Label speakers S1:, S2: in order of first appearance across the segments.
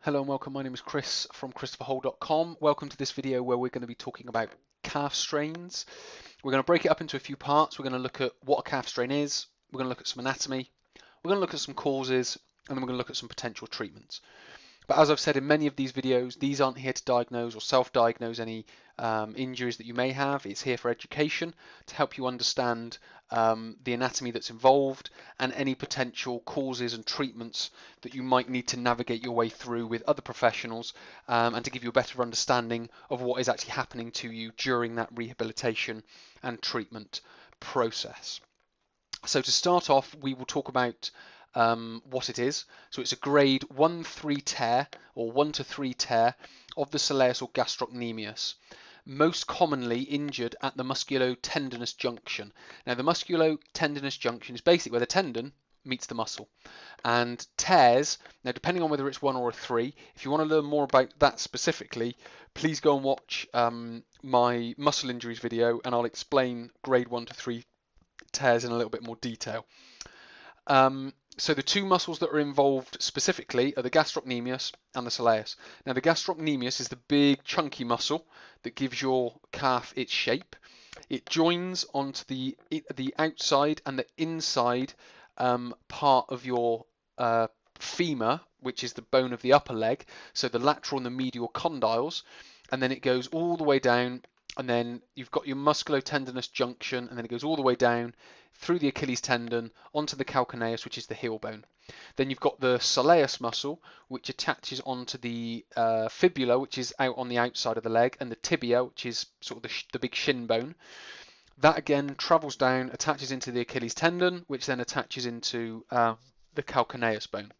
S1: Hello and welcome. My name is Chris from ChristopherHole.com. Welcome to this video where we're going to be talking about calf strains. We're going to break it up into a few parts. We're going to look at what a calf strain is. We're going to look at some anatomy. We're going to look at some causes, and then we're going to look at some potential treatments. But as I've said in many of these videos, these aren't here to diagnose or self-diagnose any injuries that you may have. It's here for education to help you understand the anatomy that's involved and any potential causes and treatments that you might need to navigate your way through with other professionals and to give you a better understanding of what is actually happening to you during that rehabilitation and treatment process. So to start off, we will talk about what it is. So it's a grade 1-3 tear or 1 to 3 tear of the Soleus or Gastrocnemius, most commonly injured at the musculotendinous junction. Now the musculotendinous junction is basically where the tendon meets the muscle, and tears, now depending on whether it's 1 or a 3, if you want to learn more about that specifically, please go and watch my muscle injuries video and I'll explain grade 1 to 3 tears in a little bit more detail. So the two muscles that are involved specifically are the gastrocnemius and the soleus. Now the gastrocnemius is the big chunky muscle that gives your calf its shape. It joins onto the outside and the inside part of your femur, which is the bone of the upper leg, so the lateral and the medial condyles, and then it goes all the way down, and then you've got your musculotendinous junction, and then it goes all the way down through the Achilles tendon onto the calcaneus, which is the heel bone. Then you've got the soleus muscle, which attaches onto the fibula, which is out on the outside of the leg, and the tibia, which is sort of the big shin bone. That again travels down, attaches into the Achilles tendon, which then attaches into the calcaneus bone.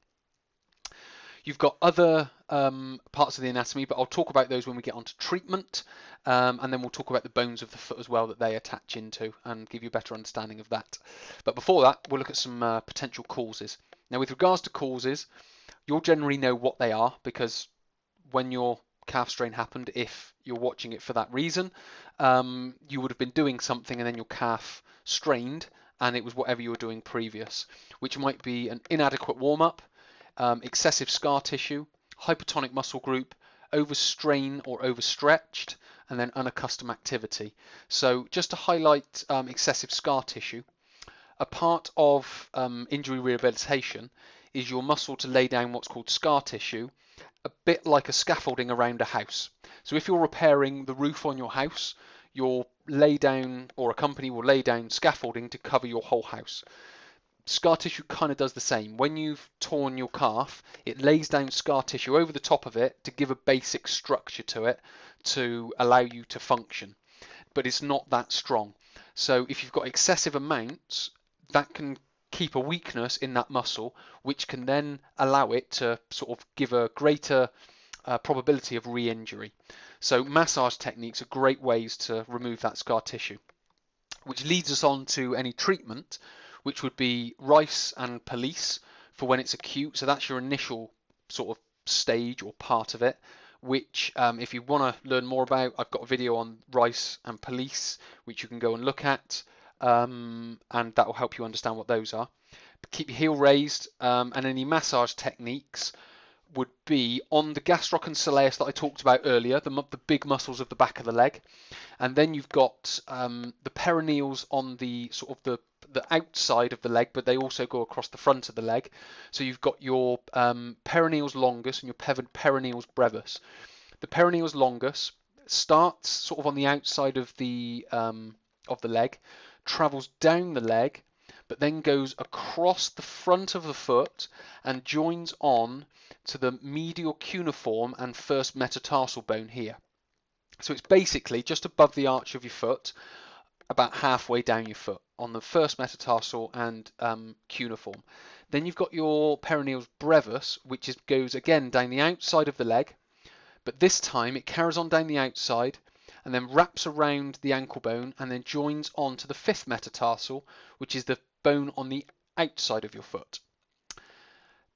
S1: You've got other parts of the anatomy, but I'll talk about those when we get onto treatment, and then we'll talk about the bones of the foot as well that they attach into and give you a better understanding of that. But before that, we'll look at some potential causes. Now, with regards to causes, you'll generally know what they are because when your calf strain happened, if you're watching it for that reason, you would have been doing something and then your calf strained, and it was whatever you were doing previous, which might be an inadequate warm-up, excessive scar tissue, hypertonic muscle group, overstrain or overstretched, and then unaccustomed activity. So just to highlight excessive scar tissue, a part of injury rehabilitation is your muscle to lay down what's called scar tissue, a bit like a scaffolding around a house. So if you're repairing the roof on your house, you'll lay down, or a company will lay down scaffolding to cover your whole house. Scar tissue kind of does the same. When you've torn your calf, it lays down scar tissue over the top of it to give a basic structure to it to allow you to function. But it's not that strong. So if you've got excessive amounts, that can keep a weakness in that muscle, which can then allow it to sort of give a greater probability of re-injury. So massage techniques are great ways to remove that scar tissue, which leads us on to any treatment, which would be rice and police for when it's acute. So that's your initial sort of stage or part of it, which if you want to learn more about, I've got a video on rice and police, which you can go and look at, and that will help you understand what those are. But keep your heel raised, and any massage techniques would be on the gastroc and soleus that I talked about earlier, the big muscles of the back of the leg, and then you've got the peroneals on the sort of the outside of the leg, but they also go across the front of the leg. So you've got your peroneals longus and your peroneals brevis. The peroneals longus starts sort of on the outside of the leg, travels down the leg, but then goes across the front of the foot and joins on to the medial cuneiform and first metatarsal bone here. So it's basically just above the arch of your foot, about halfway down your foot on the first metatarsal and cuneiform. Then you've got your peroneals brevis, which goes again down the outside of the leg, but this time it carries on down the outside and then wraps around the ankle bone and then joins on to the fifth metatarsal, which is the bone on the outside of your foot.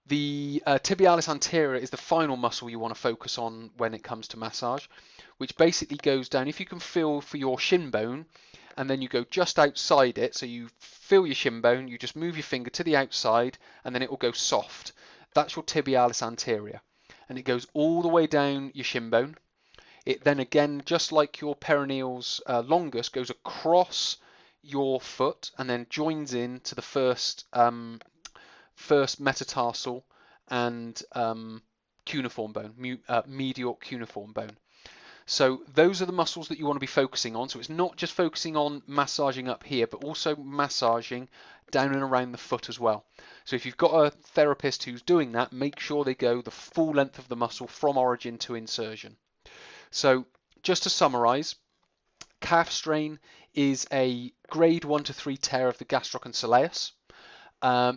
S1: The tibialis anterior is the final muscle you want to focus on when it comes to massage, which basically goes down, if you can feel for your shin bone, and then you go just outside it, so you feel your shin bone, you just move your finger to the outside, and then it will go soft. That's your tibialis anterior. and it goes all the way down your shin bone. It then again, just like your peroneal's longus, goes across your foot and then joins in to the first metatarsal and cuneiform bone, medial cuneiform bone. So those are the muscles that you want to be focusing on. So it's not just focusing on massaging up here, but also massaging down and around the foot as well. So if you've got a therapist who's doing that, make sure they go the full length of the muscle from origin to insertion. So just to summarize, calf strain is a grade 1 to 3 tear of the gastroc and soleus.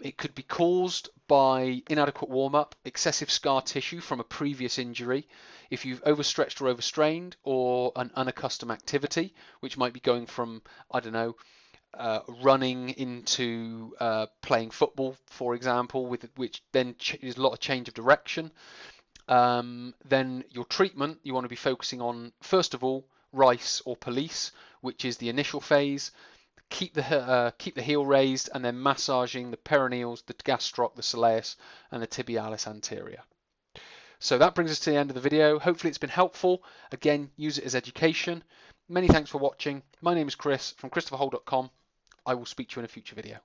S1: It could be caused by inadequate warm-up, excessive scar tissue from a previous injury, if you've overstretched or overstrained, or an unaccustomed activity, which might be going from, I don't know, running into playing football, for example, which then is a lot of change of direction. Then your treatment, you want to be focusing on, first of all, RICE or police, which is the initial phase. Keep the heel raised and then massaging the peroneals, the gastroc, the soleus, and the tibialis anterior. So that brings us to the end of the video. Hopefully it's been helpful. Again, use it as education. Many thanks for watching. My name is Chris from ChristopherHole.com. I will speak to you in a future video.